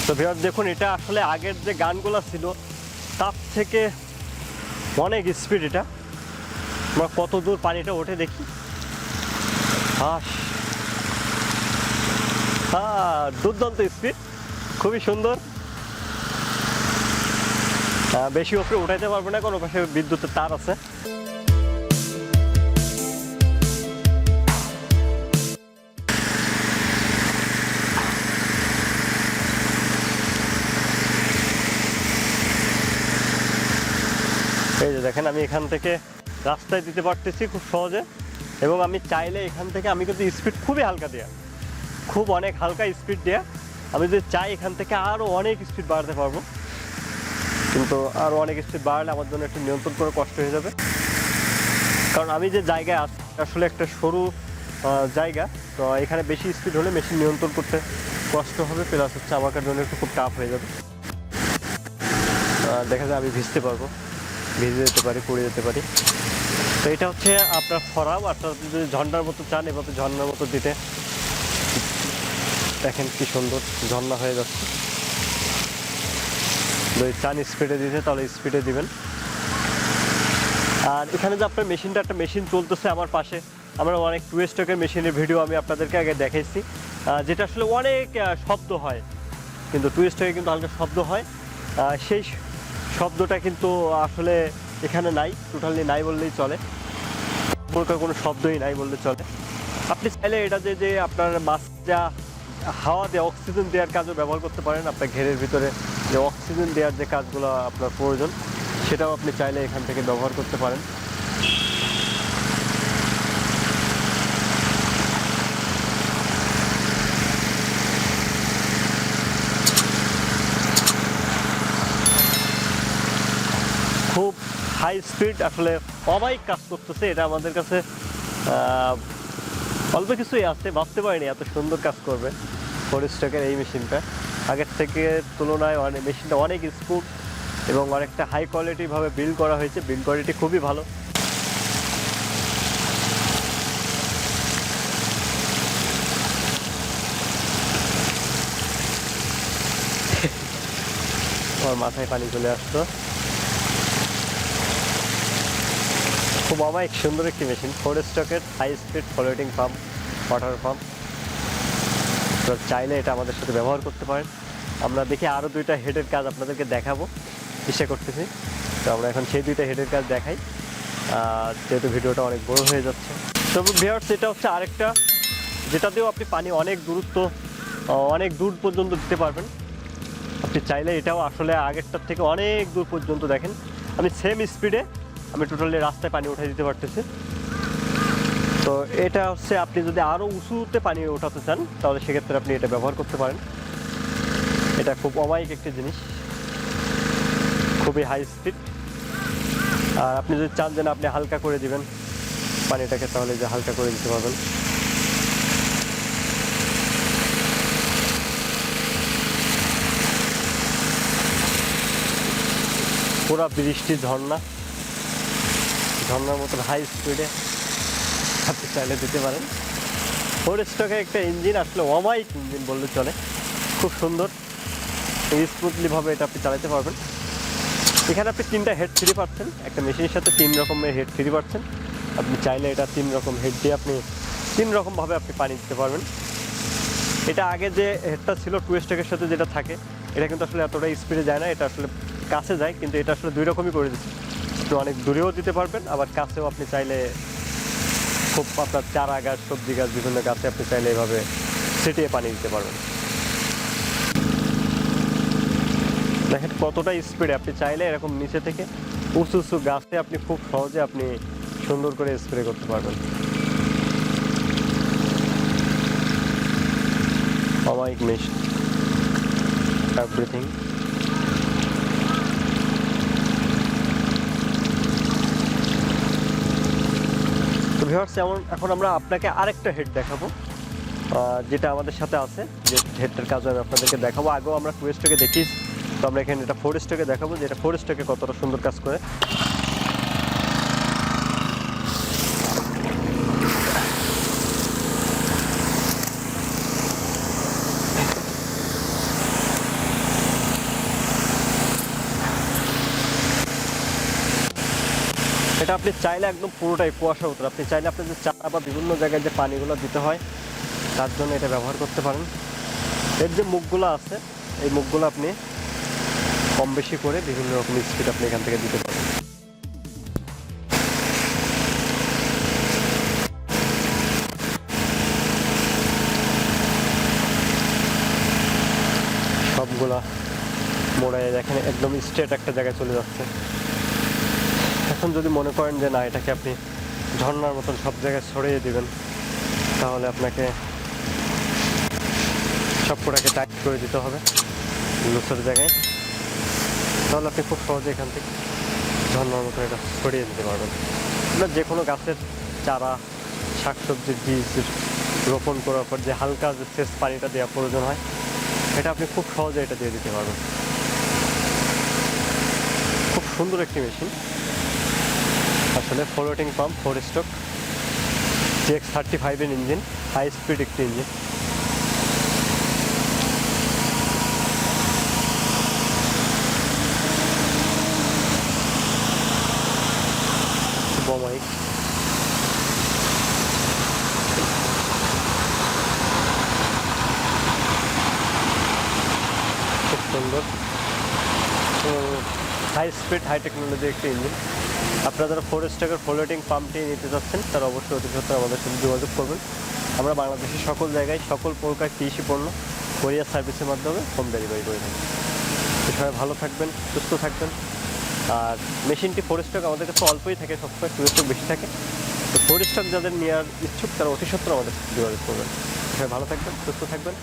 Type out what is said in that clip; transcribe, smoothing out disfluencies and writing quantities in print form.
তো ভিউয়ার্স দেখুন, এটা আসলে আগের যে গানগুলো ছিল তার থেকে অনেক স্পিড। এটা আমরা কত দূর পানিটা ওঠে দেখি। দুর্দান্ত স্পিড, খুবই সুন্দর। বেশি উপরে উঠাইতে পারবো না, কারণ পাশে বিদ্যুতের তার আছে। এই যে দেখেন, আমি এখান থেকে রাস্তায় দিতে পারতেছি খুব সহজে, এবং আমি চাইলে এখান থেকে আমি কিন্তু স্পিড খুবই হালকা দেয়া, খুব অনেক হালকা স্পিড দেয়া। আমি যদি চাই এখান থেকে আরও অনেক স্পিড বাড়াতে পারবো, কিন্তু আরও অনেক স্পিড বাড়ালে আমার জন্য একটু নিয়ন্ত্রণ করে কষ্ট হয়ে যাবে। কারণ আমি যে জায়গায় আছি আসলে একটা সরু জায়গা, তো এখানে বেশি স্পিড হলে মেশিন নিয়ন্ত্রণ করতে কষ্ট হবে, প্লাস হচ্ছে আমার জন্য একটু খুব টাফ হয়ে যাবে। দেখা যায় আমি ভিজতে পারবো, ভিজে যেতে পারি, পড়ে যেতে পারি। তো এটা হচ্ছে আপনার ফরাম। আপনার যদি ঝর্ণার মতো চান, এভাবে ঝর্ণার মতো দিতে, দেখেন কি সুন্দর ঝর্ণা হয়ে যাচ্ছে। যদি চান স্পিডে দিতে তাহলে স্পিডে দিবেন। আর এখানে যে আপনার মেশিনটা, একটা মেশিন চলতেছে আমার পাশে, আমরা অনেক টু স্ট্রোকের মেশিনের ভিডিও আমি আপনাদেরকে আগে দেখাইছি, যেটা আসলে অনেক শব্দ হয়, কিন্তু টু স্ট্রোকে কিন্তু হালকা শব্দ হয়। সেই শব্দটা কিন্তু আসলে এখানে নাই, টোটালি নাই বললেই চলে, কোনো শব্দই নাই বললে চলে। আপনি চাইলে এটা যে আপনার মাছটা হাওয়া দিয়ে অক্সিজেন দেওয়ার কাজও ব্যবহার করতে পারেন। আপনার ঘেরের ভিতরে যে অক্সিজেন দেওয়ার যে কাজগুলো আপনার প্রয়োজন, সেটাও আপনি চাইলে এখান থেকে ব্যবহার করতে পারেন। খুব হাই স্পিড, আসলে অমায়িক কাজ করতেছে। এটা আমাদের কাছে অল্প কিছুই আছে, ভাবতে পারিনি এত সুন্দর কাজ করবে ফোর স্ট্রোকের এই মেশিনটা। আগের থেকে তুলনায় মেশিনটা অনেক স্মুথ এবং অনেকটা হাই কোয়ালিটিভাবে বিল্ড করা হয়েছে। বিল্ড কোয়ালিটি খুবই ভালো। আমার মাথায় পানি চলে আসতো। খুব অমায়িক সুন্দর একটি মেশিন, ফোর স্ট্রোকের high speed floating pump, water pump. চাইলে এটা আমাদের সাথে ব্যবহার করতে পারেন। আমরা দেখি আরও দুইটা হেডের কাজ আপনাদেরকে দেখাবো, চেষ্টা করতেছি। তো আমরা এখন সেই দুইটা হেডের কাজ দেখাই, যেহেতু ভিডিওটা অনেক বড় হয়ে যাচ্ছে। তো ভিউয়ার্স, এটা হচ্ছে আরেকটা, যেটা দিয়েও আপনি পানি অনেক দূরত্ব, অনেক দূর পর্যন্ত দিতে পারবেন। আপনি চাইলে এটাও আসলে আগেরটার থেকে অনেক দূর পর্যন্ত, দেখেন আমি সেম স্পিডে আমি টোটালি রাস্তায় পানি উঠাই দিতে পারতেছি। তো এটা হচ্ছে আপনি যদি আরও উঁচুতে পানি ওঠাতে চান, তাহলে সেক্ষেত্রে আপনি এটা ব্যবহার করতে পারেন। এটা খুব অমায়িক একটি জিনিস, খুবই হাই স্পিড। আর আপনি যদি চান যে না আপনি হালকা করে দিবেন পানিটাকে, তাহলে যে হালকা করে দিতে পারবেন। পুরা বৃষ্টি ঝর্ণা, ঝর্ণার মতন হাই স্পিডে আপনি চাইলে দিতে পারেন। ফোর স্ট্রোকের একটা ইঞ্জিন, আসলে অমায়িক ইঞ্জিন বললে চলে, খুব সুন্দর স্মুথলিভাবে এটা আপনি চালাতে পারবেন। এখানে আপনি 3টা হেড ফ্রি পাচ্ছেন, একটা মেশিনের সাথে 3 রকমের হেড ফ্রি পাচ্ছেন। আপনি চাইলে এটা 3 রকম হেড দিয়ে আপনি 3 রকমভাবে আপনি পানি দিতে পারবেন। এটা আগে যে হেডটা ছিল টু স্ট্রোকের সাথে যেটা থাকে, এটা কিন্তু আসলে এতটা স্পিডে যায় না, এটা আসলে কাছে যায়, কিন্তু এটা আসলে 2 রকমই করে দিচ্ছে। আপনি অনেক দূরেও দিতে পারবেন, আবার কাছেও আপনি চাইলে খুব আপনার চারা গাছ, সবজি গাছ, বিভিন্ন গাছে আপনি চাইলে এভাবে ছিটিয়ে পানি দিতে পারবেন। দেখেন কতটা স্পিডে, আপনি চাইলে এরকম নিচে থেকে উঁচু উঁচু গাছে আপনি খুব সহজে আপনি সুন্দর করে স্প্রে করতে পারবেন। অমায়িক মেশিন, এভরিথিং। তো ভিউয়ার্স, এখন আমরা আপনাকে আরেকটা হেড দেখাবো, যেটা আমাদের সাথে আছে, যে হেডটার কাজ আমি আপনাদেরকে দেখাবো। আগেও আমরা টু স্ট্রোকে দেখিয়েছি, তো আমরা এখানে এটা ফোর স্ট্রোকে দেখাবো, যে এটা ফোর স্ট্রোকে কতটা সুন্দর কাজ করে। আপনি চাইলে একদম পুরোটাই কুয়াশা উত্তর, আপনি চাইলে আপনি যে চারা বা বিভিন্ন জায়গায় যে পানিগুলো দিতে হয় তার জন্য এটা ব্যবহার করতে পারেন। এর যে মুখগুলো আছে এই মুখগুলো আপনি কম বেশি করে বিভিন্ন রকম স্পিড আপনি এখান থেকে দিতে পারেন। সবগুলা মোড়ায় দেখেন একদম স্ট্রেট একটা জায়গায় চলে যাচ্ছে। এখন যদি মনে করেন যে না এটাকে আপনি ঝর্ণার মতন সব জায়গায় ছড়িয়ে দিবেন, তাহলে আপনাকে সবকটাকে টাইট করে দিতে হবে লুসের জায়গায়, তাহলে আপনি খুব সহজে এখান থেকে ঝর্ণার মতো এটা ছড়িয়ে দিতে পারবেন। আপনার যে কোনো গাছের চারা, শাকসবজির বীজ রোপণ করার পর যে হালকা যে সেচ পানিটা দেওয়া প্রয়োজন হয়, এটা আপনি খুব সহজে এটা দিয়ে দিতে পারবেন। খুব সুন্দর একটি মেশিন আসলে, ফ্লোটিং পাম্প 4 স্ট্রোক TX35 এর ইঞ্জিন, হাই স্পিড একটি ইঞ্জিন। বমাইক খুব সুন্দর, হাই স্পিড হাই টেকনোলজি একটি ইঞ্জিন। আপনারা যারা 4 স্ট্রোকের ফ্লোটিং পাম্পটি নিতে চাচ্ছেন তারা অবশ্যই অতি সত্ত্বর আমাদের সাথে যোগাযোগ করবেন। আমরা বাংলাদেশের সকল জায়গায় সকল প্রকার কৃষি পণ্য কোরিয়ার সার্ভিসের মাধ্যমে হোম ডেলিভারি করে থাকি। সবাই ভালো থাকবেন, সুস্থ থাকবেন। আর মেশিনটি 4 স্ট্রোক আমাদের কাছে অল্পই থাকে, সবসময় 2 স্ট্রোক বেশি থাকে। তো 4 স্ট্রোক যাদের নেওয়ার ইচ্ছুক তারা অতি সত্ত্বর আমাদের সাথে যোগাযোগ করবেন। সবাই ভালো থাকবেন, সুস্থ থাকবেন।